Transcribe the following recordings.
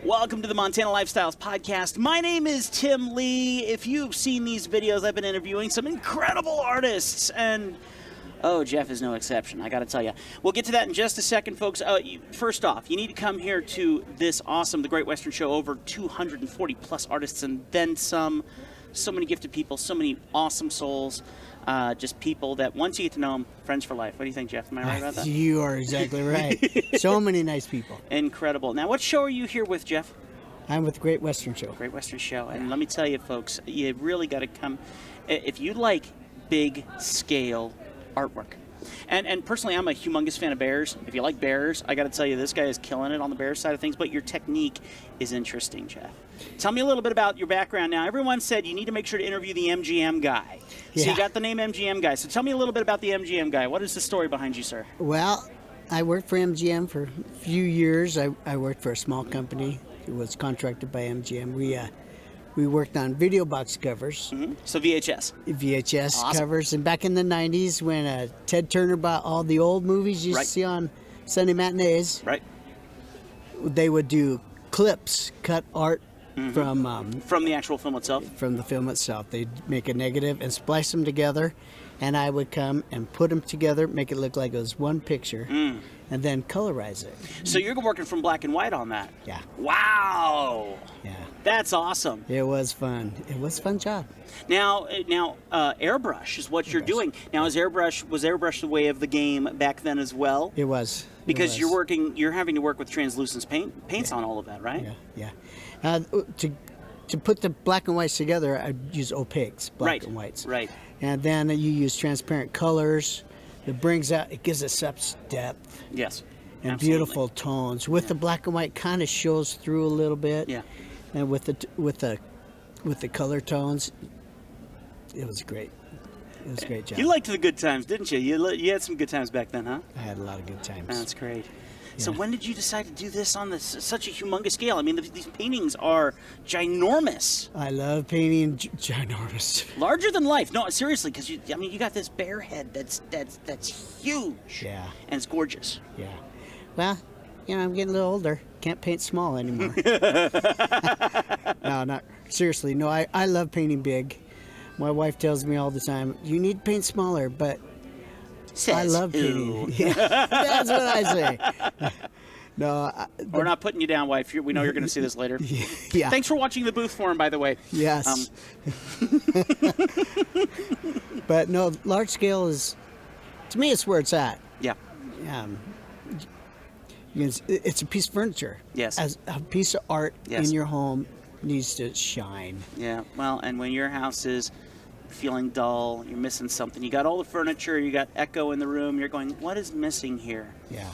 Welcome to the Montana Lifestyles Podcast. My name is Tim Lee. If you've seen these videos, I've been interviewing some incredible artists, and oh, Jeff is no exception, I gotta tell you. We'll get to that in just a second, folks. First off, you need to come here to this awesome, the Great Western Show. Over 240 plus artists and then some. So many gifted people, so many awesome souls. Just people that once you get to know them, friends for life. What do you think, Jeff? Am I right about that? You are exactly right. So many nice people. Incredible. Now, what show are you here with, Jeff? I'm with Great Western Show. Great Western Show. And let me tell you, folks, you really got to come. If you like big scale artwork. And personally, I'm a humongous fan of bears. If you like bears, I got to tell you, this guy is killing it on the bear side of things. But your technique is interesting, Jeff. Tell me a little bit about your background. Now, everyone said you need to make sure to interview the MGM guy. Yeah. So you got the name MGM guy. So tell me a little bit about the MGM guy. What is the story behind you, sir? Well, I worked for MGM for a few years. I worked for a small company. It was contracted by MGM. We worked on video box covers. Mm-hmm. So VHS. VHS awesome. Covers. And back in the 90s when Ted Turner bought all the old movies you see on Sunday matinees, they would do clips, cut art from the actual film itself? From the film itself. They'd make a negative and splice them together, and I would come and put them together, make it look like it was one picture, and then colorize it. So you're working from black and white on that? Yeah. Wow! Yeah. That's awesome. It was fun. It was a fun job. Now, airbrush is what you're doing. Now, was airbrush the way of the game back then as well? It was. Because you're having to work with translucent paints on all of that, right? Yeah. To put the black and whites together, I'd use opaques, black and whites. Right. And then you use transparent colors. It gives it such depth. Yes. And absolutely. Beautiful tones. With the black and white, kind of shows through a little bit. Yeah. And with the color tones, it was great. It was a great job. You liked the good times, didn't you? You had some good times back then, huh? I had a lot of good times. That's great. Yeah. So when did you decide to do this on such a humongous scale? I mean, these paintings are ginormous. I love painting ginormous. Larger than life. No, seriously, because you got this bear head that's huge. Yeah. And it's gorgeous. Yeah. Well, I'm getting a little older. Can't paint small anymore. No, not seriously. No, I love painting big. My wife tells me all the time, you need to paint smaller, but I love painting. Yeah, that's what I say. No, we're not putting you down, wife. We know you're going to see this later. Yeah. Thanks for watching the booth forum, by the way. Yes. But no, large scale is, to me, it's where it's at. Yeah. It's a piece of furniture. Yes. As a piece of art in your home needs to shine. Yeah. Well, and when your house is feeling dull, you're missing something. You got all the furniture, you got echo in the room. You're going, what is missing here? Yeah.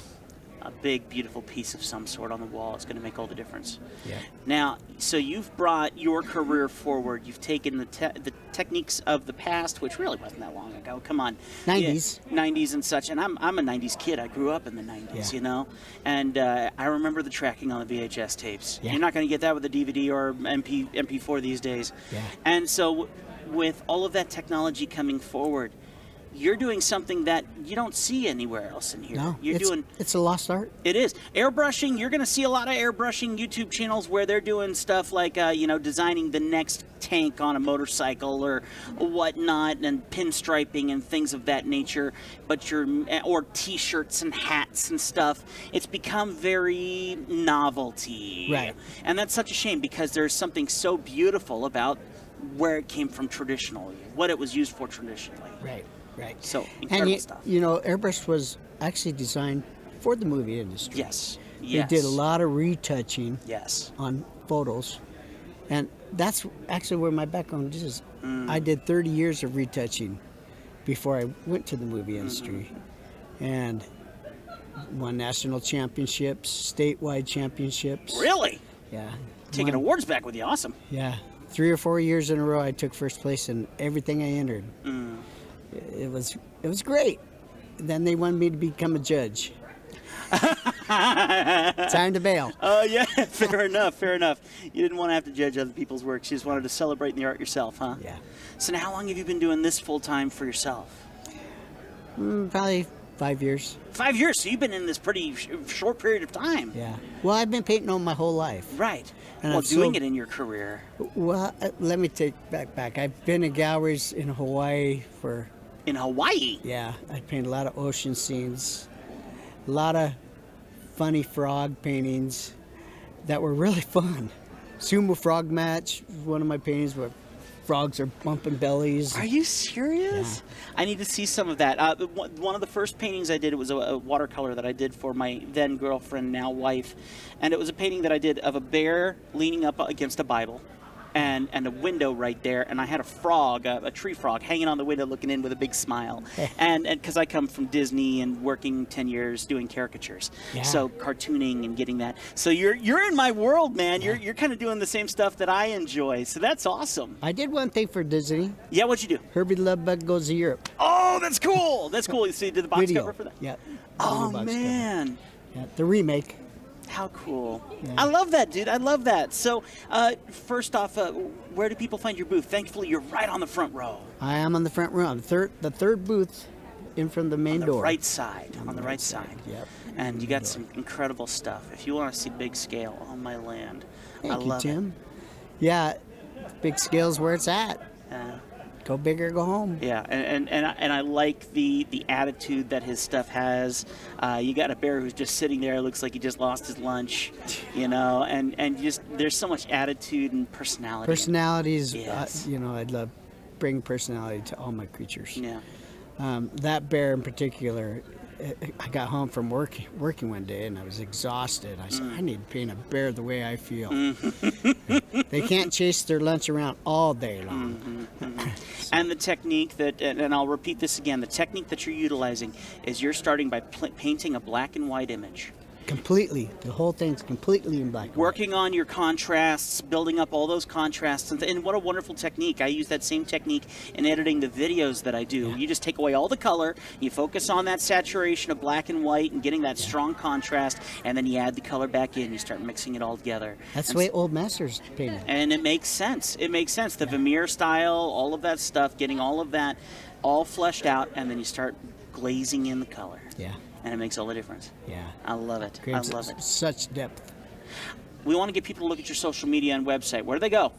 A big, beautiful piece of some sort on the wall. It's going to make all the difference. Yeah. Now, so you've brought your career forward. You've taken the techniques of the past, which really wasn't that long ago. Come on. 90s. Yeah, 90s and such. And I'm a 90s kid. I grew up in the 90s, And I remember the tracking on the VHS tapes. Yeah. You're not going to get that with a DVD or MP4 these days. Yeah. And so with all of that technology coming forward, you're doing something that you don't see anywhere else in here. No, it's a lost art. It is. Airbrushing, you're going to see a lot of airbrushing YouTube channels where they're doing stuff like, designing the next tank on a motorcycle or whatnot, and pinstriping and things of that nature. Or T-shirts and hats and stuff. It's become very novelty. Right. And that's such a shame because there's something so beautiful about where it came from traditionally, what it was used for traditionally. Right. Right. So, incredible stuff. Airbrush was actually designed for the movie industry. Yes. They did a lot of retouching on photos. And that's actually where my background is. I did 30 years of retouching before I went to the movie industry. And won national championships, statewide championships. Really? Yeah. Taking awards back with you. Awesome. Yeah. 3 or 4 years in a row, I took first place in everything I entered. It was great. Then they wanted me to become a judge. Time to bail. Oh, yeah. Fair enough. Fair enough. You didn't want to have to judge other people's work. You just wanted to celebrate the art yourself, huh? Yeah. So now how long have you been doing this full-time for yourself? Probably 5 years. 5 years, so you've been in this pretty short period of time. Yeah. Well, I've been painting all my whole life. Right. And well, doing it in your career. Well, let me take back. I've been in galleries in Hawaii for... In Hawaii? Yeah. I painted a lot of ocean scenes, a lot of funny frog paintings that were really fun. Sumo frog match, one of my paintings where frogs are bumping bellies. Are you serious? Yeah. I need to see some of that. One of the first paintings I did, it was a watercolor that I did for my then girlfriend, now wife. And it was a painting that I did of a bear leaning up against a Bible and a window right there. And I had a frog, a tree frog, hanging on the window looking in with a big smile. And because I come from Disney and working 10 years doing caricatures. Yeah. So cartooning and getting that. So you're in my world, man. Yeah. You're kind of doing the same stuff that I enjoy. So that's awesome. I did one thing for Disney. Yeah, what'd you do? Herbie the Love Bug Goes to Europe. Oh, that's cool. That's cool. So you did the box cover for that? Yeah. Oh, man. Yeah, the remake. How cool. Yeah. I love that, dude. I love that. So, first off, where do people find your booth? Thankfully, you're right on the front row. I am on the front row. The third booth in from the main door. Right side. On the right side. Yep. And you got some incredible stuff. If you want to see big scale on my land, Thank I love you, Tim. it. Yeah, big scale's where it's at. Go big or go home. Yeah, and I like the attitude that his stuff has. You got a bear who's just sitting there, looks like he just lost his lunch, you know, and just there's so much attitude and personality. Personalities, yes. I'd love bring personality to all my creatures. Yeah. That bear in particular, I got home from working one day and I was exhausted. I said, I need to paint a bear the way I feel. They can't chase their lunch around all day long. And the technique that, and I'll repeat this again, the technique that you're utilizing is you're starting by painting a black and white image. Completely. The whole thing's completely in black and Working on your contrasts, building up all those contrasts, and what a wonderful technique. I use that same technique in editing the videos that I do. Yeah. You just take away all the color, you focus on that saturation of black and white and getting that strong contrast, and then you add the color back in, you start mixing it all together. That's the way old masters painted. And it makes sense. It makes sense. The Vermeer style, all of that stuff, getting all of that all fleshed out, and then you start glazing in the color. Yeah. And it makes all the difference. Yeah. I love it. Creates I love it. Such depth. We want to get people to look at your social media and website. Where do they go?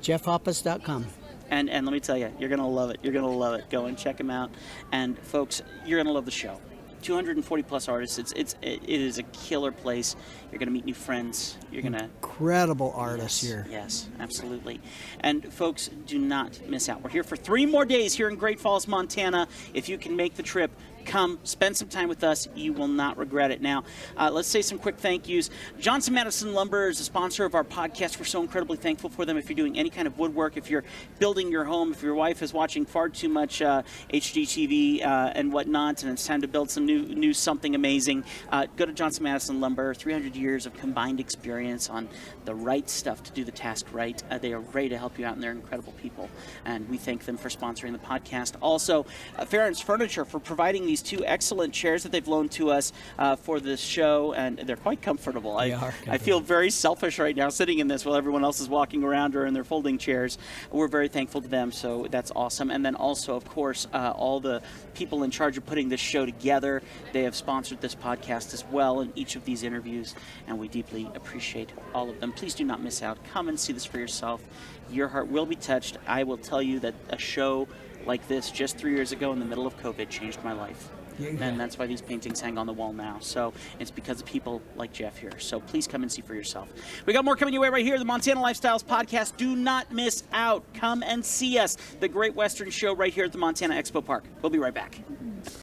JeffHoppis.com. And let me tell you, you're going to love it. You're going to love it. Go and check them out. And folks, you're going to love the show. 240 plus artists. It is a killer place. You're going to meet new friends. You're going to incredible artists here. Yes, absolutely. And folks, do not miss out. We're here for 3 more days here in Great Falls, Montana. If you can make the trip, come spend some time with us. You will not regret it. Now, let's say some quick thank yous. Johnson Madison Lumber is a sponsor of our podcast. We're so incredibly thankful for them. If you're doing any kind of woodwork, if you're building your home, if your wife is watching far too much HGTV and whatnot, and it's time to build some new something amazing, go to Johnson Madison Lumber. 300 years of combined experience on the right stuff to do the task right. They are ready to help you out, and they're incredible people. And we thank them for sponsoring the podcast. Also, Ferrins Furniture for providing these 2 excellent chairs that they've loaned to us for this show, and they're quite comfortable. I feel very selfish right now sitting in this while everyone else is walking around or in their folding chairs. We're very thankful to them, so that's awesome. And then also, of course, all the people in charge of putting this show together, they have sponsored this podcast as well in each of these interviews, and we deeply appreciate all of them. Please do not miss out. Come and see this for yourself. Your heart will be touched. I will tell you that a show like this just 3 years ago in the middle of COVID changed my life. And that's why these paintings hang on the wall now. So it's because of people like Jeff here. So please come and see for yourself. We got more coming your way right here, the Montana Lifestyles Podcast. Do not miss out. Come and see us. The Great Western Show right here at the Montana Expo Park. We'll be right back.